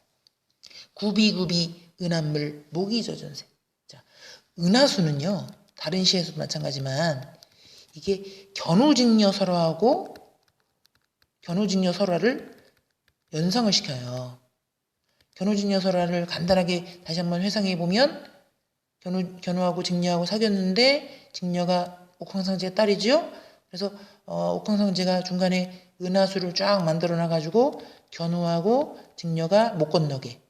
구비구비 은한물 목이 젖은 새. 자, 은하수는요 다른 시에서도 마찬가지지만 이게 견우직녀 설화하고 견우직녀 설화를 연상을 시켜요. 견우직녀 설화를 간단하게 다시 한번 회상해 보면 견우하고 직녀하고 사귀었는데 직녀가 옥황상제의 딸이죠. 그래서 옥황상제가 중간에 은하수를 쫙 만들어 놔가지고 견우하고 직녀가 못 건너게.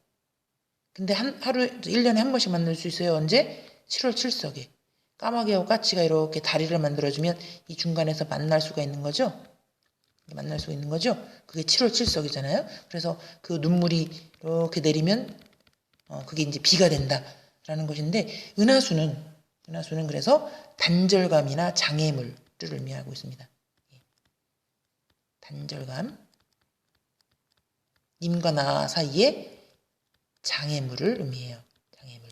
근데 하루 1년에 한 번씩 만날 수 있어요. 언제? 7월 7석에. 까마귀하고 까치가 이렇게 다리를 만들어주면 이 중간에서 만날 수가 있는 거죠. 만날 수 있는 거죠. 그게 7월 7석이잖아요. 그래서 그 눈물이 이렇게 내리면 그게 이제 비가 된다라는 것인데 은하수는 그래서 단절감이나 장애물을 의미하고 있습니다. 단절감, 님과 나 사이에 장애물을 의미해요. 장애물.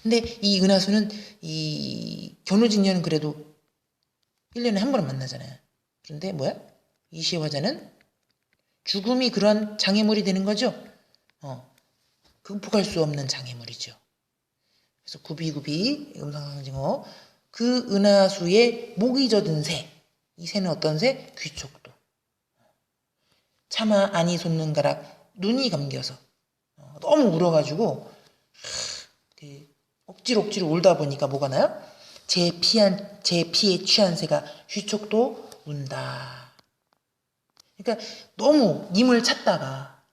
근데 이 은하수는 이 견우직녀는 그래도 1년에 한 번은 만나잖아요. 그런데 뭐야? 이 시의 화자는 죽음이 그런 장애물이 되는 거죠. 극복할 수 없는 장애물이죠. 그래서 구비구비 음성상징어 그 은하수에 목이 젖은 새. 이 새는 어떤 새? 귀촉도. 차마 아니 솟는가락 눈이 감겨서 너무 울어가지고 억지로 울다 보니까 뭐가 나요? 제 피에 취한 새가 휘촉도 운다. 그러니까 너무 님을 찾다가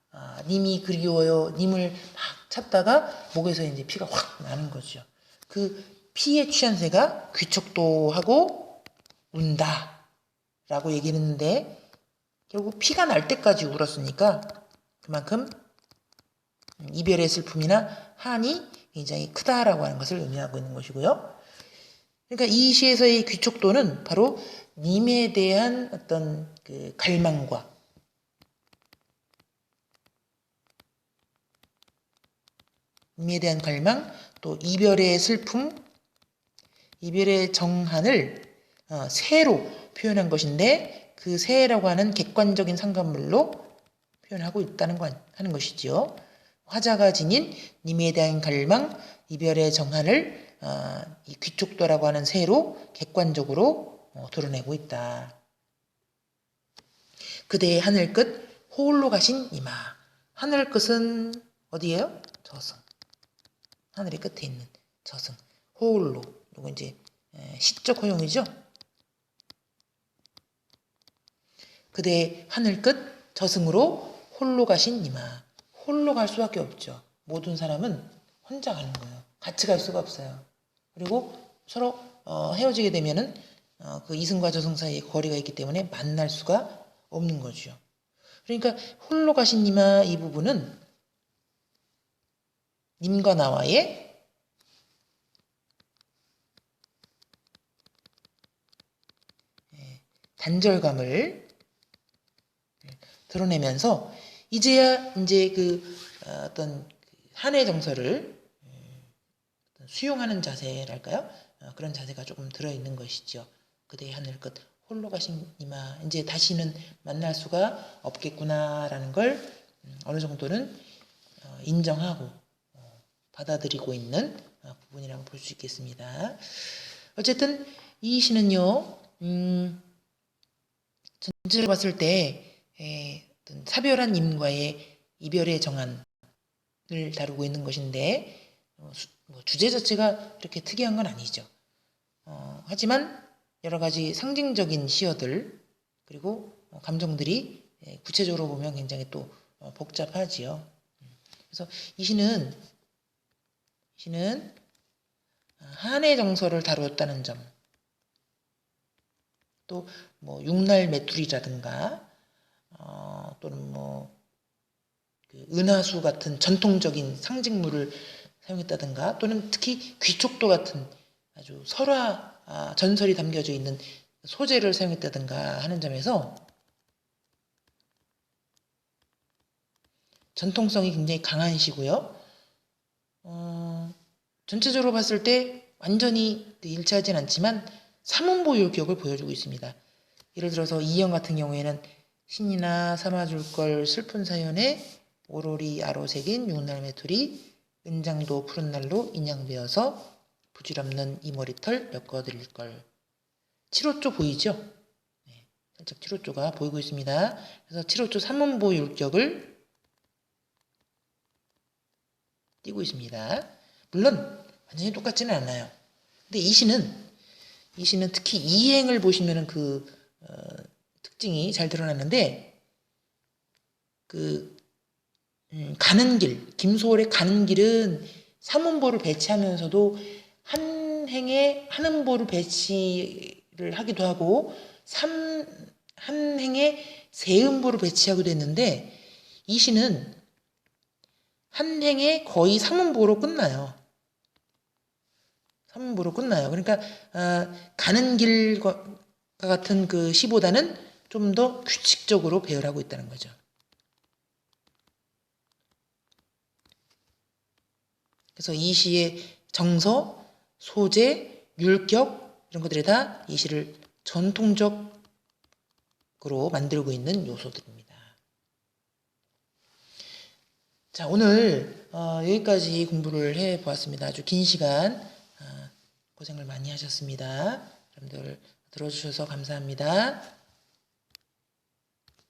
님이 그리워요. 님을 막 찾다가 목에서 이제 피가 확 나는 거죠. 그 피에 취한 새가 귀촉도 하고 운다라고 얘기를 했는데 결국 피가 날 때까지 울었으니까 그만큼 이별의 슬픔이나 한이 굉장히 크다라고 하는 것을 의미하고 있는 것이고요. 그러니까 이 시에서의 귀촉도는 바로 님에 대한 어떤 그 갈망과 님에 대한 갈망, 또 이별의 슬픔, 이별의 정한을 새로 표현한 것인데 그 새라고 하는 객관적인 상관물로 표현하고 있다는 하는 것이지요. 화자가 지닌 님에 대한 갈망, 이별의 정한을 이 귀촉도라고 하는 새로 객관적으로 드러내고 있다. 그대의 하늘 끝 홀로 가신 이마. 하늘 끝은 어디예요? 저승. 하늘의 끝에 있는 저승. 홀로. 이거 이제 시적 허용이죠. 그대의 하늘 끝 저승으로 홀로 가신 이마. 홀로 갈 수밖에 없죠. 모든 사람은 혼자 가는 거예요. 같이 갈 수가 없어요. 그리고 서로 헤어지게 되면은 그 이승과 저승 사이에 거리가 있기 때문에 만날 수가 없는 거죠. 그러니까 홀로 가신 니마 이 부분은 님과 나와의 단절감을 드러내면서 이제야 이제 그 어떤 한의 정서를 수용하는 자세랄까요? 그런 자세가 조금 들어있는 것이죠. 그대의 하늘 끝 홀로 가신 이마 이제 다시는 만날 수가 없겠구나라는 걸 어느 정도는 인정하고 받아들이고 있는 부분이라고 볼 수 있겠습니다. 어쨌든 이 시는요, 전체를 봤을 때 어떤 사별한 임과의 이별의 정한을 다루고 있는 것인데 주제 자체가 이렇게 특이한 건 아니죠. 하지만 여러 가지 상징적인 시어들 그리고 감정들이 구체적으로 보면 굉장히 또 복잡하지요. 그래서 이 시는 한의 정서를 다루었다는 점, 또 뭐 육날 메뚜리라든가 또는 뭐 그 은하수 같은 전통적인 상징물을 사용했다든가 또는 특히 귀족도 같은 아주 설화 전설이 담겨져 있는 소재를 사용했다든가 하는 점에서 전통성이 굉장히 강한 시고요. 전체적으로 봤을 때 완전히 일치하진 않지만 삼원보유 기억을 보여주고 있습니다. 예를 들어서 이형 같은 경우에는 신이나 삼아줄걸 슬픈 사연에 오로리 아로색인 육날 메뚜리 은장도 푸른 날로 인양되어서 부질없는 이 머리털 엮어드릴걸. 7호조 보이죠? 네, 살짝 7호조가 보이고 있습니다. 그래서 7호조 삼원보 율격을 띄고 있습니다. 물론 완전히 똑같지는 않아요. 근데 이 시는 특히 이행을 보시면은 그 특징이 잘 드러나는데 그 가는 길, 김소월의 가는 길은 삼음보를 배치하면서도 한 행에 한 음보를 배치를 하기도 하고 한 행에 세 음보를 배치하기도 했는데 이 시는 한 행에 거의 3음보로 끝나요. 3음보로 끝나요. 그러니까 가는 길과 같은 그 시보다는 좀 더 규칙적으로 배열하고 있다는 거죠. 그래서 이 시의 정서, 소재, 율격 이런 것들이 다 이 시를 전통적으로 만들고 있는 요소들입니다. 자, 오늘 여기까지 공부를 해보았습니다. 아주 긴 시간 고생을 많이 하셨습니다. 여러분들 들어주셔서 감사합니다.